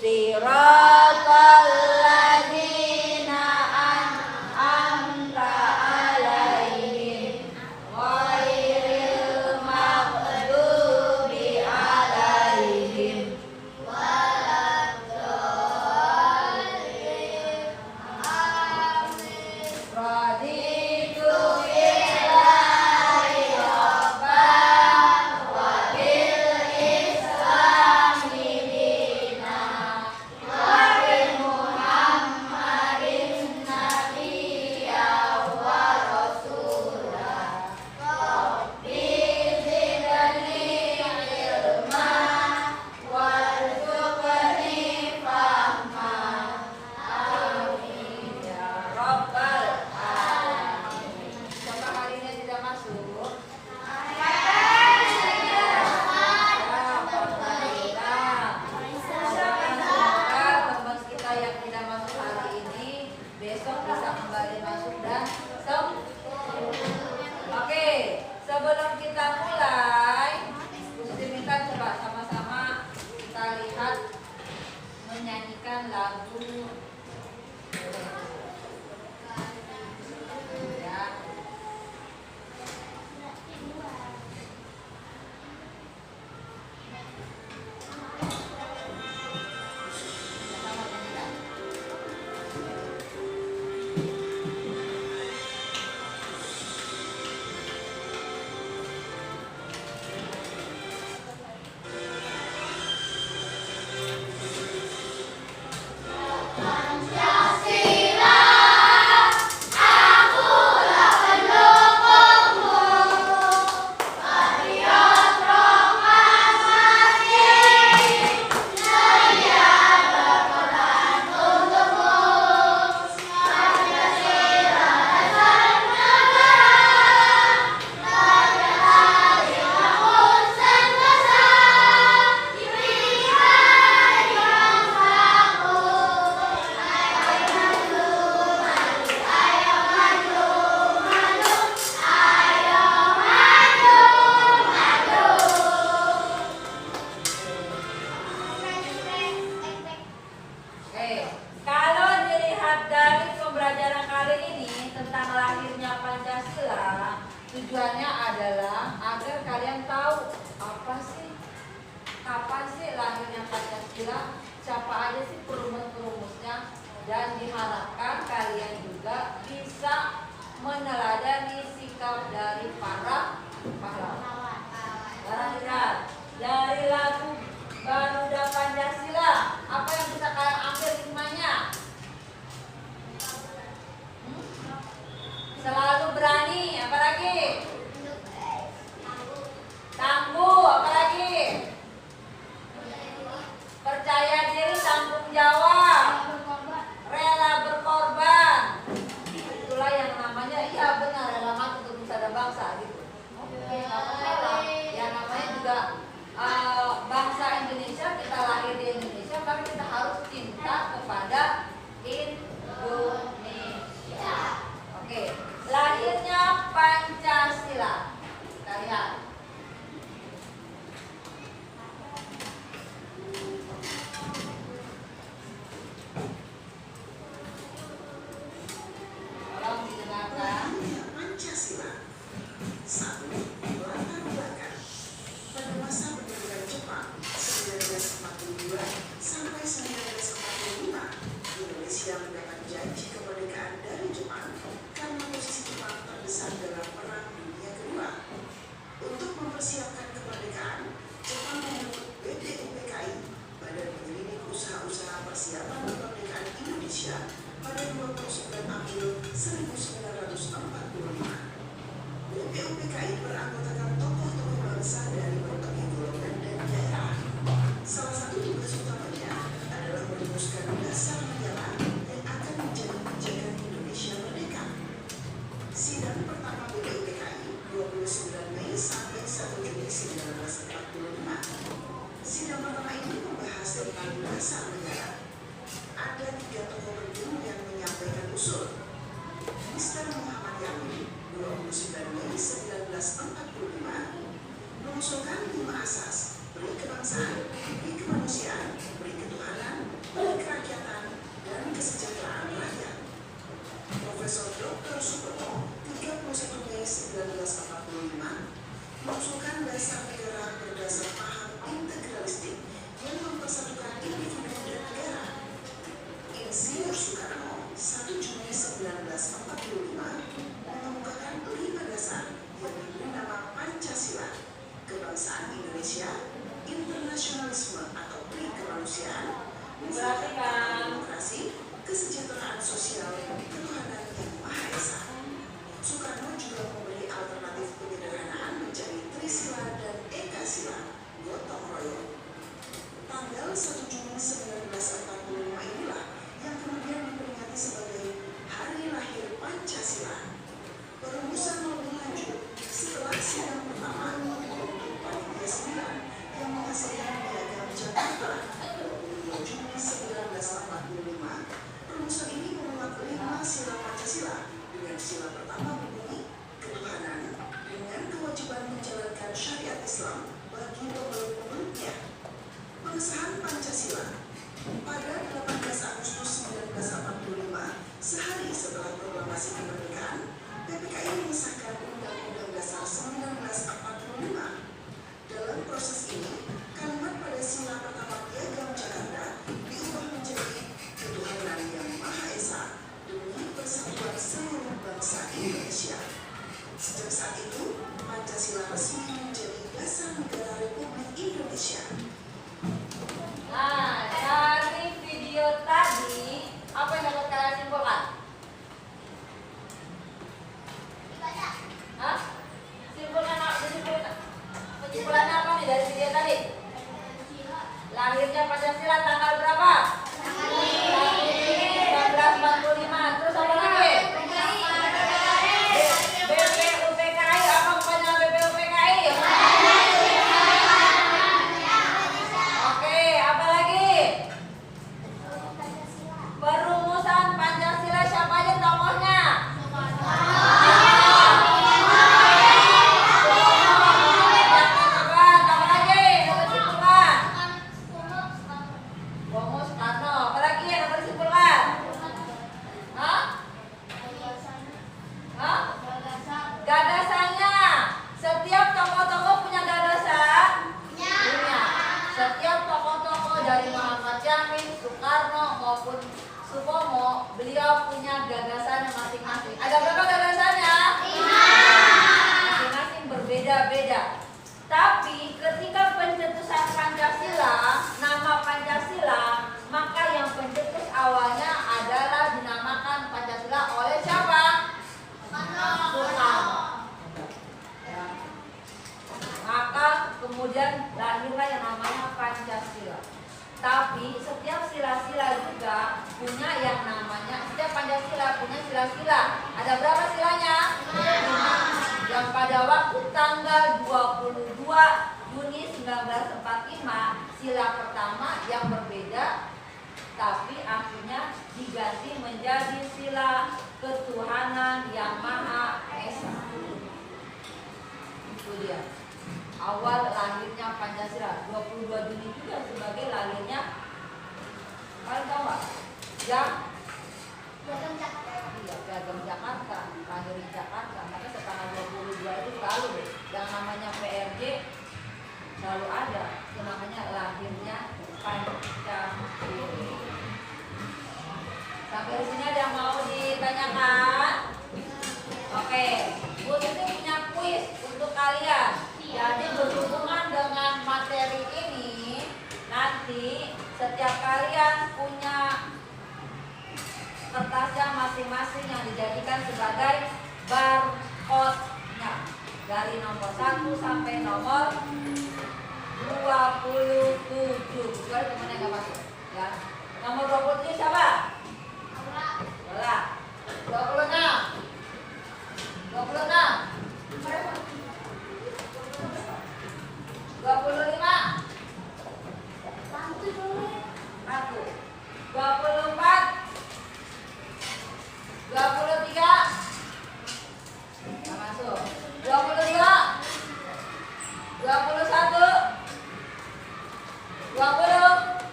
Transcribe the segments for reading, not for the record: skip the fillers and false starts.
Siratal ladzina an'amta 'alaihim ghairil maghdubi 'alaihim waladdallin. Amin. Raditu billahi rabban wa bil islami dinan wa bi Muhammadin nabiyyan wa rasulan. Rabbi zidni ilman warzuqni fahman. Amin ya rabbal alamin. Coba hari ini tidak masuk. Semoga teman kita yang tidak masuk hari ini besok bisa kembali masuk dan Oke, sebelum kita mulai, Gusti minta coba sama-sama kita lihat menyanyikan lagu ya. Sama-sama nyanyikan. Pancasila, akulah pendukungmu, patriot proklamasi, sedia berkorban untukmu. Pancasila dasar negara, rakyat hadir bangun sentosa, diberikan bangsaku. Kalau dilihat dari pembelajaran kali ini tentang lahirnya Pancasila, tujuannya adalah agar kalian tahu kapan sih lahirnya Pancasila, siapa aja sih perumus-perumusnya, dan diharapkan kalian juga bisa meneladani sikap dari para pahlawan. Sekarang lihat dari lagu Garuda Pancasila, apa yang bisa kalian ambil hikmahnya? Selalu berani, apalagi? Tangguh, apalagi? Percaya diri, tanggung jawab, rela berkorban. Itulah yang namanya, iya benar, rela mati untuk nusa dan bangsa gitu. Oke, nggak masalah. Ya namanya juga bangsa Indonesia, kita lahir di Indonesia, tapi kita harus cinta kepada Indonesia. Oke, lahirnya Pancasila. Kita lihat. Tolong didengarkan. Pancasila. 1. Latar belakang. Pada masa pendudukan Jepang 1942 sampai 1945, Indonesia mendapat janji kemerdekaan dari Jepang karena posisi Jepang terdesak dalam Perang Dunia Kedua. Untuk mempersiapkan kemerdekaan, Jepang membentuk BPUPKI, Badan Pengiring Usaha-usaha Persiapan Kemerdekaan Indonesia, pada 29 April 1945. BPUPKI beranggotakan tokoh-tokoh bangsa dari berbagai golongan dan daerah. Salah satu tugas utamanya adalah merumuskan dasar negara yang akan menjadi pijakan Indonesia merdeka. Sidang pertama BPUPKI 29 Mei sampai 1 Juni 1945. Sidang pertama ini membahas tentang dasar negara. Ada 3 tokoh penting yang menyampaikan usul. Mr. Muhammad Yamin 29 Mei 1945 mengusulkan 5 asas: beri kebangsaan, beri kemanusiaan, beri ketuhanan, kemanusiaan, Berarti kan demokrasi, kesejahteraan sosial, ketuhanan yang Maha Esa. Soekarno juga memberi alternatif penyederhanaan menjadi Trisila dan Ekasila, gotong royong. Tanggal 1 Juni 1945 inilah yang kemudian diperingati sebagai Hari Lahir Pancasila. Perumusan lebih lanjut setelah sidang pertama untuk Panitia 9 yang menghasilkan piagam Jakarta 22 Juni 1945. Perumusan ini memuat 5 sila Pancasila dengan sila pertama berbunyi ketuhanan dengan kewajiban menjalankan syariat Islam bagi pemeluk-pemeluknya. Pengesahan Pancasila pada 18 Agustus 1945, sehari setelah proklamasi kemerdekaan, PPKI mengesahkan Undang-Undang Dasar 1945. Dalam proses ini, kalimat pada sila pertama piagam Jakarta diubah menjadi ketuhanan yang Maha Esa demi persatuan seluruh bangsa Indonesia. Sejak saat itu, Pancasila resmi menjadi dasar negara Republik Indonesia. Nah, dari video tadi, apa yang dapat kalian simpulkan? Hah? Kesimpulannya apa nih dari video tadi? Lahirnya Pancasila tanggal berapa? 1945. Terus apa lagi? BPUPKI. Apa bukannya BPUPKI? Oke, apa lagi? Perumusan Pancasila, siapa aja tokohnya? Gagasannya, setiap tokoh-tokoh punya gagasan? Punya. Setiap tokoh-tokoh dari Muhammad Yamin, Soekarno maupun Supomo, beliau punya gagasan masing-masing. Ada berapa gagasannya? 5. Masing-masing berbeda-beda. Tapi ketika pencetusan Pancasila, nama Pancasila, maka yang pencetus awalnya adalah dinamakan Pancasila oleh siapa? Soekarno. Maka kemudian lahirlah yang namanya Pancasila. Tapi setiap sila-sila juga punya yang namanya, setiap Pancasila punya sila-sila. Ada berapa silanya? 5. Yang pada waktu tanggal 22 Juni 1945, sila pertama yang berbeda, tapi akhirnya diganti menjadi sila ketuhanan yang Maha Esa. Itu dia awal lahirnya Pancasila. 22 Juni juga sebagai lahirnya, kalian tahu nggak? Piagam Jakarta, lahir di Jakarta. Maka setanggal 22 itu selalu yang namanya PRJ selalu ada. Itu namanya lahirnya Pancasila. Sampai di sini ada yang mau ditanyakan? Oke, Bu Titi punya kuis untuk kalian. Jadi berhubungan dengan materi ini, nanti setiap kalian punya kertasnya masing-masing yang dijadikan sebagai barcode-nya dari nomor 1 sampai nomor 27. Kecuali temennya nggak masuk, ya. Nomor 27 siapa? Bola. 26. 26. 25. 1. 24. 23. Nggak masuk. 22. 21. 20.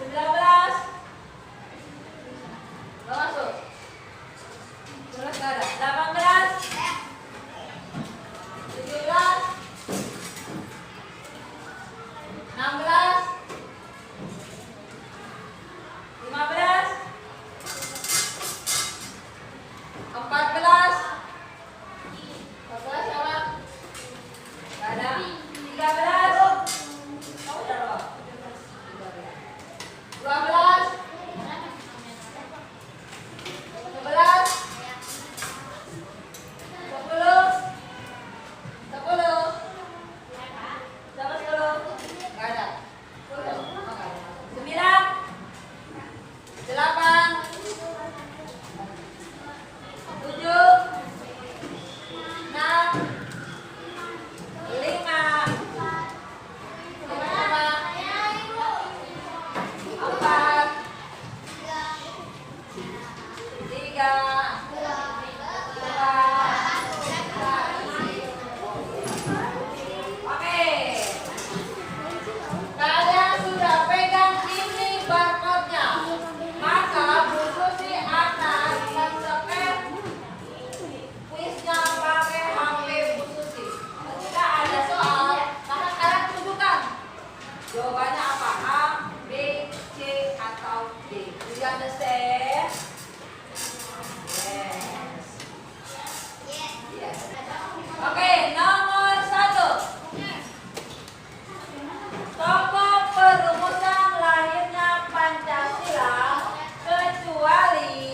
19. Nggak masuk. 19 nggak ada. 18. 17. 16. 15. 14. 14 siapa? Nggak ada. 13. Jawabannya apa? A, B, C, atau D? Do you understand? Yes. Yes. Oke, nomor 1. Tokoh perumusan lahirnya Pancasila kecuali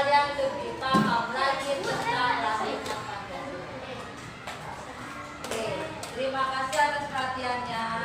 yang lebih paham lagi tentang lahirnya Pancasila. Oke, terima kasih atas perhatiannya.